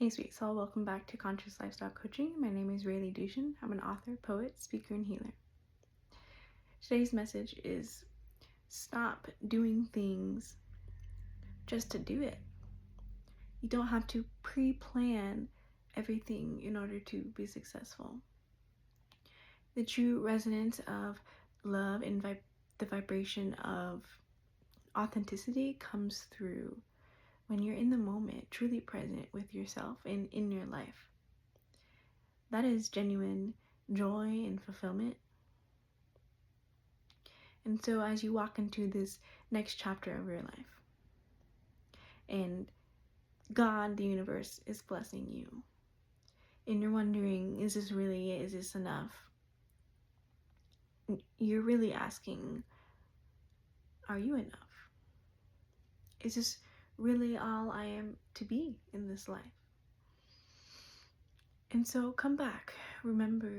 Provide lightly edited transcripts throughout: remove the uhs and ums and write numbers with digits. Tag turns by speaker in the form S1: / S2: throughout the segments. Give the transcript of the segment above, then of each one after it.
S1: Hey sweet soul, welcome back to Conscious Lifestyle Coaching. My name is Raileigh Duschen. I'm an author, poet, speaker, and healer. Today's message is stop doing things just to do it. You don't have to pre-plan everything in order to be successful. The true resonance of love and the vibration of authenticity comes through when you're in the moment, truly present with yourself and in your life. That is genuine joy and fulfillment. And so as you walk into this next chapter of your life, and God, the universe, is blessing you, and you're wondering, is this really it? Is this enough? You're really asking, are you enough? Is this really all I am to be in this life? And so come back. Remember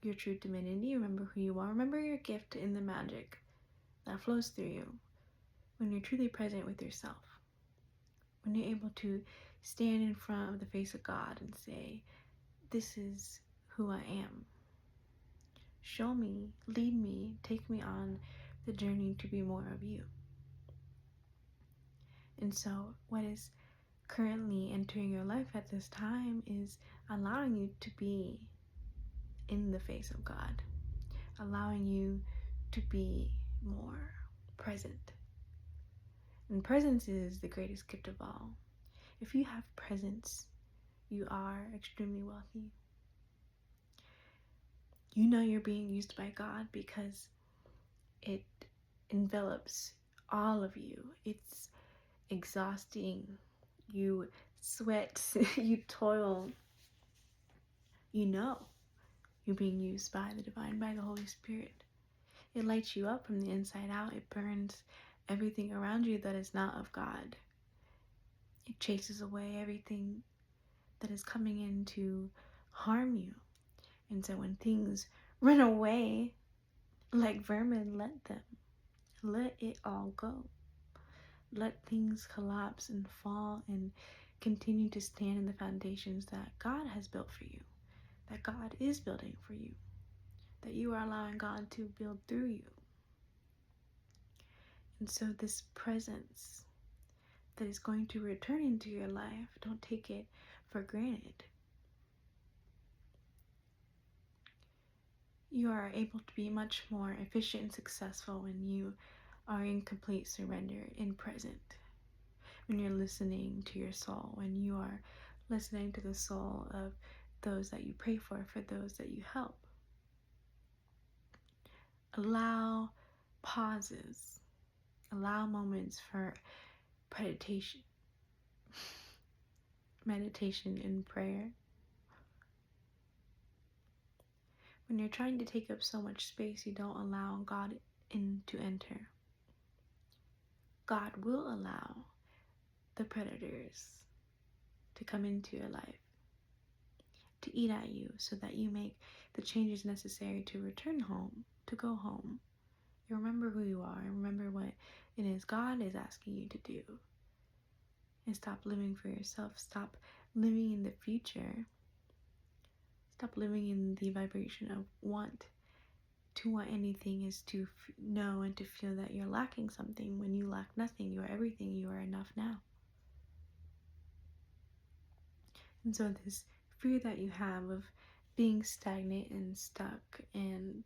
S1: your true divinity. Remember who you are. Remember your gift in the magic that flows through you when you're truly present with yourself. When you're able to stand in front of the face of God and say, this is who I am. Show me, lead me, take me on the journey to be more of you. And so what is currently entering your life at this time is allowing you to be in the face of God, allowing you to be more present. And presence is the greatest gift of all. If you have presence, you are extremely wealthy. You know you're being used by God because it envelops all of you. It's exhausting. You sweat, you toil. You know you're being used by the divine, by the Holy Spirit. It lights you up from the inside out. It burns everything around you that is not of God. It chases away everything that is coming in to harm you. And so when things run away like vermin, let them. Let it all go. Let things collapse and fall and continue to stand in the foundations that God has built for you, that God is building for you, that you are allowing God to build through you. And so this presence that is going to return into your life, don't take it for granted. You are able to be much more efficient and successful when you are in complete surrender and present. When you're listening to your soul, when you are listening to the soul of those that you pray for those that you help. Allow pauses, allow moments for meditation and prayer. When you're trying to take up so much space, you don't allow God in to enter. God will allow the predators to come into your life, to eat at you, so that you make the changes necessary to return home, to go home. You remember who you are, and remember what it is God is asking you to do. And stop living for yourself. Stop living in the future. Stop living in the vibration of want. To want anything is to know and to feel that you're lacking something when you lack nothing. You are everything. You are enough now. And so this fear that you have of being stagnant and stuck and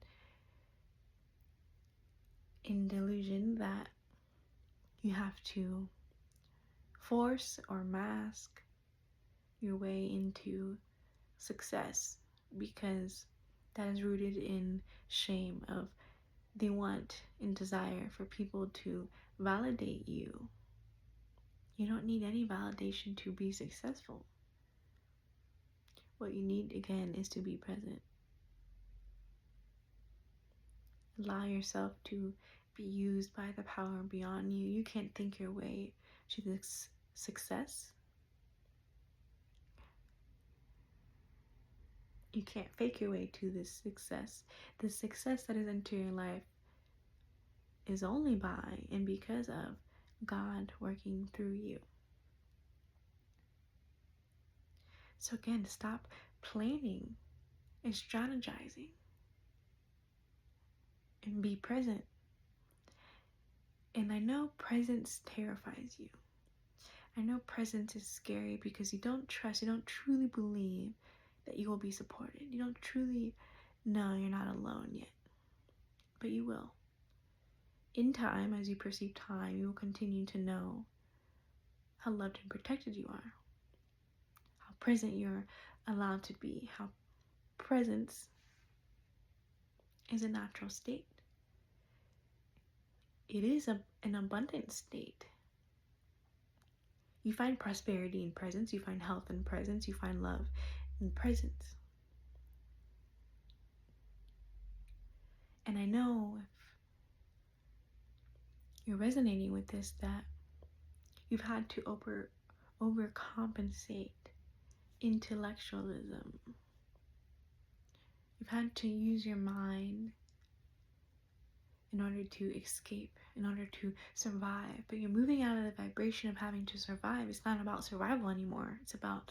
S1: in delusion that you have to force or mask your way into success, because that is rooted in shame of the want and desire for people to validate you. You don't need any validation to be successful. What you need, again, is to be present. Allow yourself to be used by the power beyond you. You can't think your way to this success. You can't fake your way to this success. The success that is into your life is only by and because of God working through you. So again, stop planning and strategizing and be present. And I know presence terrifies you. I know presence is scary because you don't truly believe that you will be supported. You don't truly know you're not alone yet. But you will. In time, as you perceive time, you will continue to know how loved and protected you are, how present you're allowed to be, how presence is a natural state. It is an abundant state. You find prosperity in presence, you find health in presence, you find love in presence. And I know if you're resonating with this, that you've had to overcompensate intellectualism. You've had to use your mind in order to escape, in order to survive. But you're moving out of the vibration of having to survive. It's not about survival anymore. It's about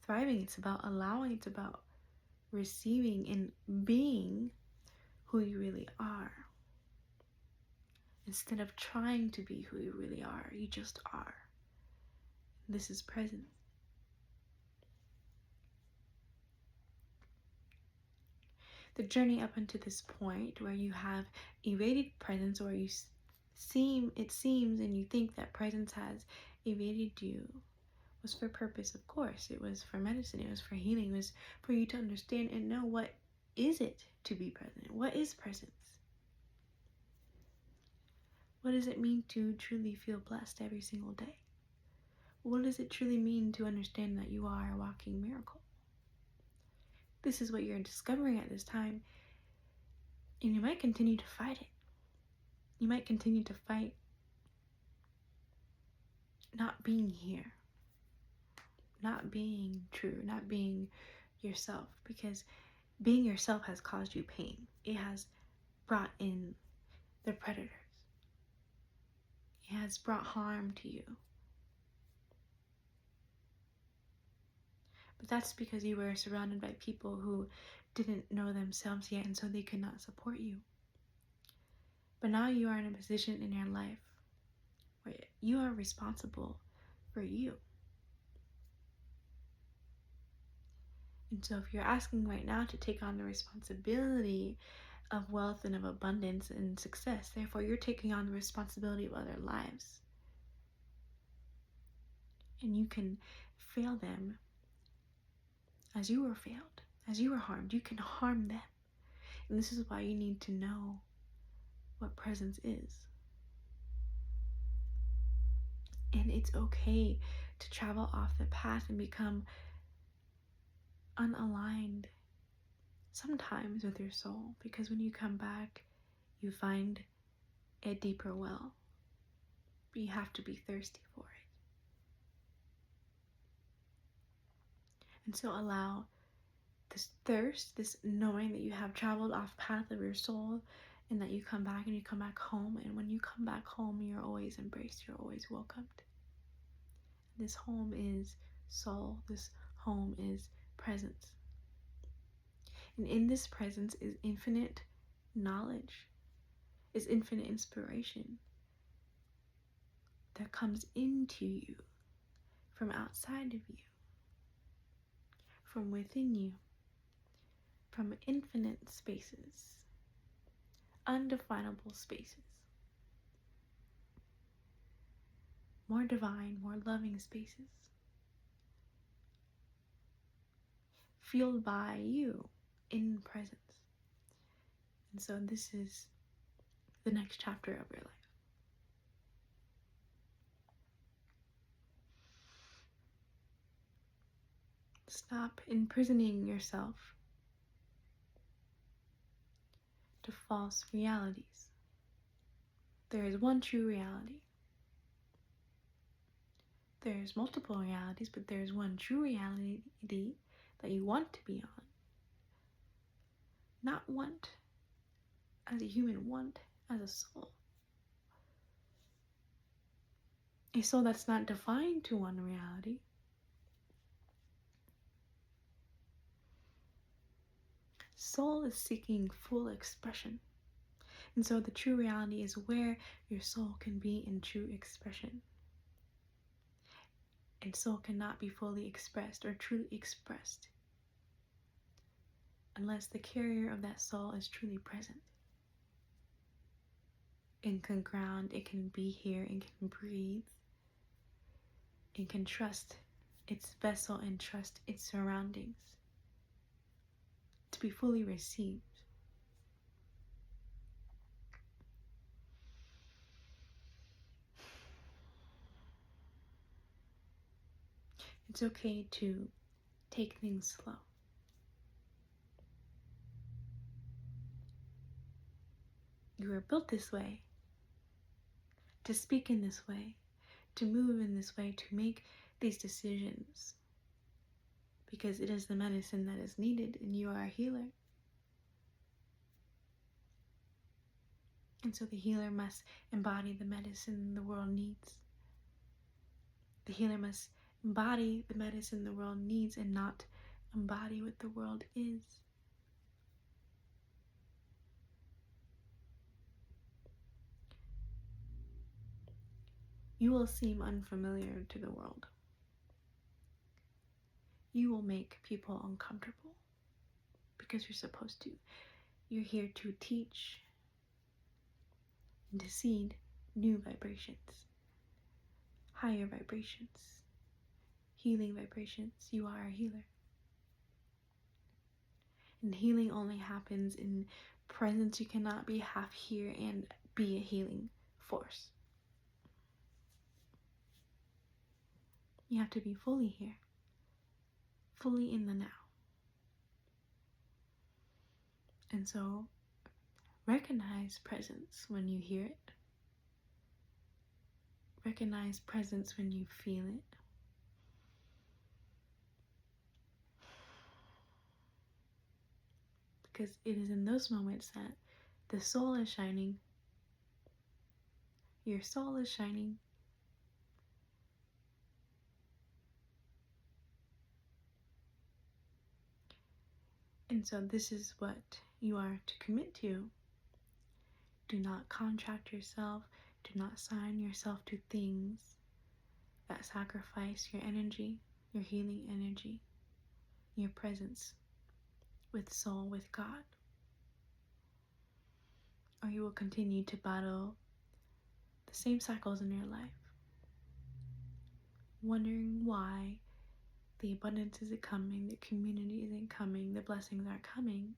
S1: thriving. It's about allowing. It's about receiving and being who you really are. Instead of trying to be who you really are, you just are. This is presence. The journey up until this point where you have evaded presence, or it seems and you think that presence has evaded you, was for purpose, of course. It was for medicine, it was for healing, it was for you to understand and know what is it to be present. What is presence? What does it mean to truly feel blessed every single day? What does it truly mean to understand that you are a walking miracle? This is what you're discovering at this time, and you might continue to fight it. You might continue to fight not being here, not being true, not being yourself, because being yourself has caused you pain. It has brought in the predators. It has brought harm to you. But that's because you were surrounded by people who didn't know themselves yet, and so they could not support you. But now you are in a position in your life where you are responsible for you. And so if you're asking right now to take on the responsibility of wealth and of abundance and success, therefore you're taking on the responsibility of other lives. And you can fail them as you were failed, as you were harmed. You can harm them. And this is why you need to know what presence is. And it's okay to travel off the path and become unaligned sometimes with your soul, because when you come back, you find a deeper well. But you have to be thirsty for it. And so allow this thirst, this knowing that you have traveled off path of your soul, and that you come back and you come back home. And when you come back home, you're always embraced, you're always welcomed. This home is soul, this home is presence. And in this presence is infinite knowledge, is infinite inspiration that comes into you from outside of you, from within you, from infinite spaces, undefinable spaces, more divine, more loving spaces, fueled by you in presence. And so this is the next chapter of your life. Stop imprisoning yourself to false realities. There is one true reality. There's multiple realities, but there's one true reality that you want to be on. Not want as a human, want as a soul. A soul that's not defined to one reality, soul is seeking full expression. And so the true reality is where your soul can be in true expression. And soul cannot be fully expressed or truly expressed unless the carrier of that soul is truly present. It can ground, it can be here, it can breathe. It can trust its vessel and trust its surroundings to be fully received. It's okay to take things slow. You were built this way, to speak in this way, to move in this way, to make these decisions, because it is the medicine that is needed, and you are a healer. And so the healer must embody the medicine the world needs. The healer must embody the medicine the world needs and not embody what the world is. You will seem unfamiliar to the world. You will make people uncomfortable because you're supposed to. You're here to teach and to seed new vibrations, higher vibrations, healing vibrations. You are a healer. And healing only happens in presence. You cannot be half here and be a healing force. You have to be fully here, fully in the now. And so, recognize presence when you hear it. Recognize presence when you feel it. Because it is in those moments that the soul is shining. Your soul is shining. And so this is what you are to commit to. Do not contract yourself. Do not sign yourself to things that sacrifice your energy, your healing energy, your presence with soul, with God. Or you will continue to battle the same cycles in your life, wondering why the abundance isn't coming, the community isn't coming, the blessings aren't coming,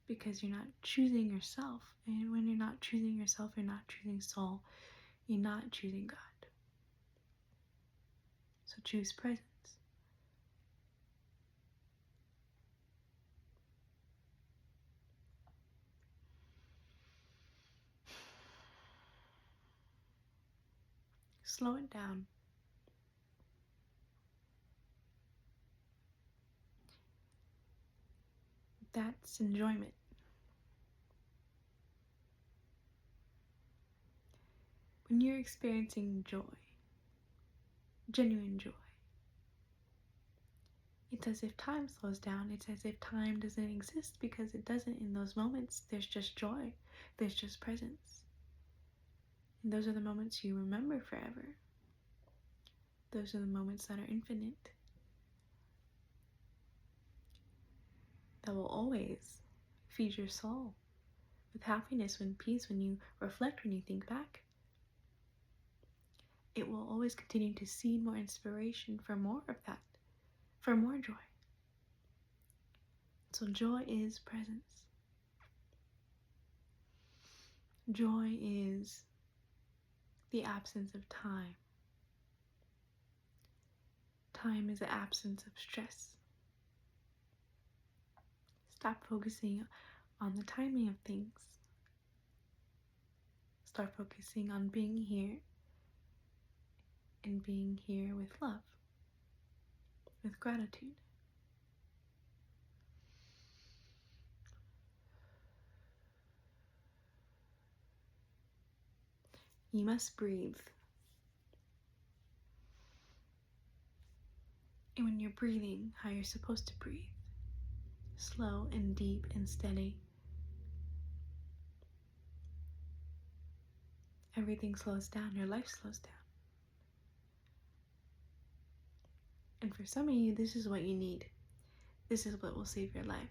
S1: because you're not choosing yourself. And when you're not choosing yourself, you're not choosing soul, you're not choosing God. So choose presence. Slow it down. That's enjoyment. When you're experiencing joy, genuine joy, it's as if time slows down. It's as if time doesn't exist, because it doesn't in those moments. There's just joy. There's just presence. And those are the moments you remember forever. Those are the moments that are infinite. That will always feed your soul with happiness and peace when you reflect, when you think back. It will always continue to seed more inspiration for more of that, for more joy. So joy is presence. Joy is the absence of time. Time is the absence of stress. Stop focusing on the timing of things. Start focusing on being here, and being here with love, with gratitude. You must breathe. And when you're breathing how you're supposed to breathe, slow and deep and steady. Everything slows down, your life slows down. And for some of you, this is what you need. This is what will save your life.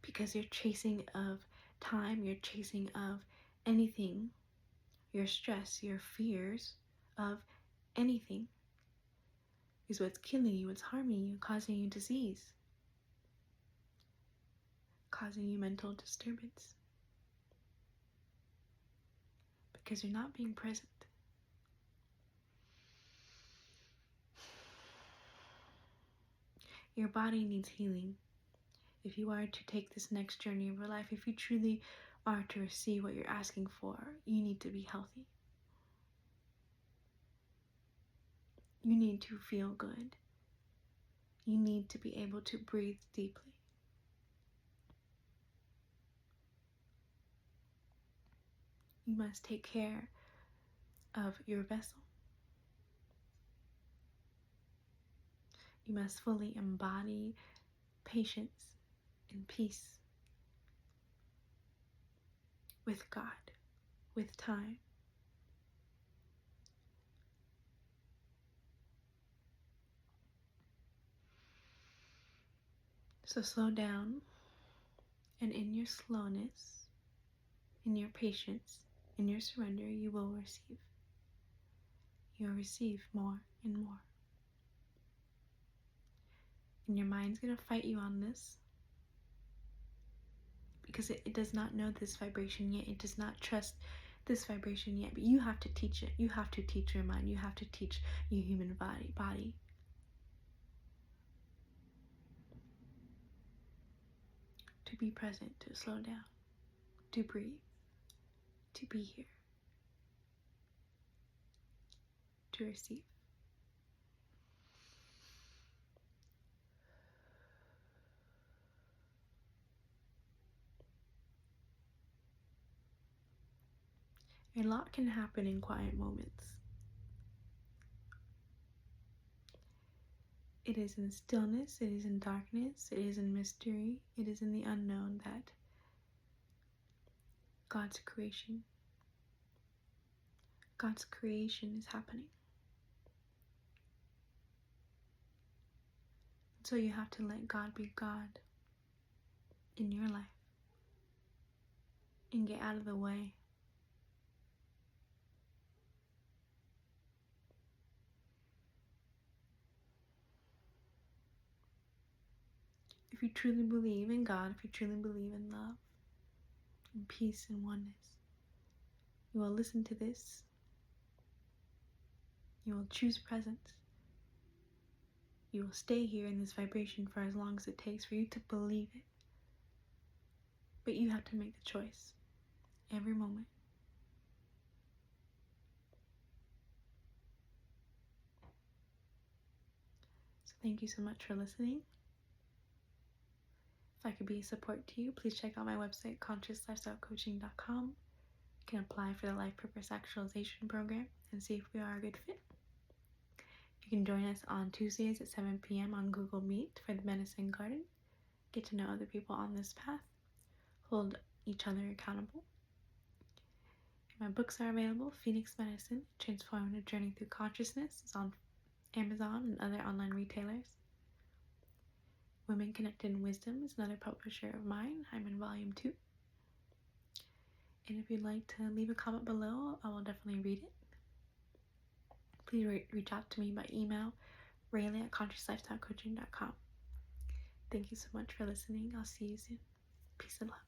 S1: Because you're chasing of time, you're chasing of anything, your stress, your fears of anything is what's killing you, what's harming you, causing you disease, causing you mental disturbance. Because you're not being present. Your body needs healing. If you are to take this next journey of your life, if you truly are to receive what you're asking for, you need to be healthy. You need to feel good. You need to be able to breathe deeply. You must take care of your vessel. You must fully embody patience and peace with God, with time. So slow down, and in your slowness, in your patience, in your surrender, you will receive. You'll receive more and more. And your mind's going to fight you on this because it does not know this vibration yet. It does not trust this vibration yet. But you have to teach it. You have to teach your mind. You have to teach your human body. To be present, to slow down, to breathe, to be here, to receive. A lot can happen in quiet moments. It is in stillness, it is in darkness, it is in mystery, it is in the unknown that God's creation is happening. So you have to let God be God in your life and get out of the way. If you truly believe in God, if you truly believe in love and peace and oneness, you will listen to this. You will choose presence. You will stay here in this vibration for as long as it takes for you to believe it. But you have to make the choice every moment. So thank you so much for listening. If I could be a support to you, please check out my website, consciouslifestylecoaching.com. You can apply for the Life Purpose Actualization program and see if we are a good fit. You can join us on Tuesdays at 7 p.m. on Google Meet for the Medicine Garden. Get to know other people on this path. Hold each other accountable. And my books are available. Phoenix Medicine, Transformative Journey Through Consciousness is on Amazon and other online retailers. Women Connected in Wisdom is another publisher of mine. I'm in volume 2. And if you'd like to leave a comment below, I will definitely read it. Please reach out to me by email, Raileigh at consciouslifestylecoaching.com. Thank you so much for listening. I'll see you soon. Peace and love.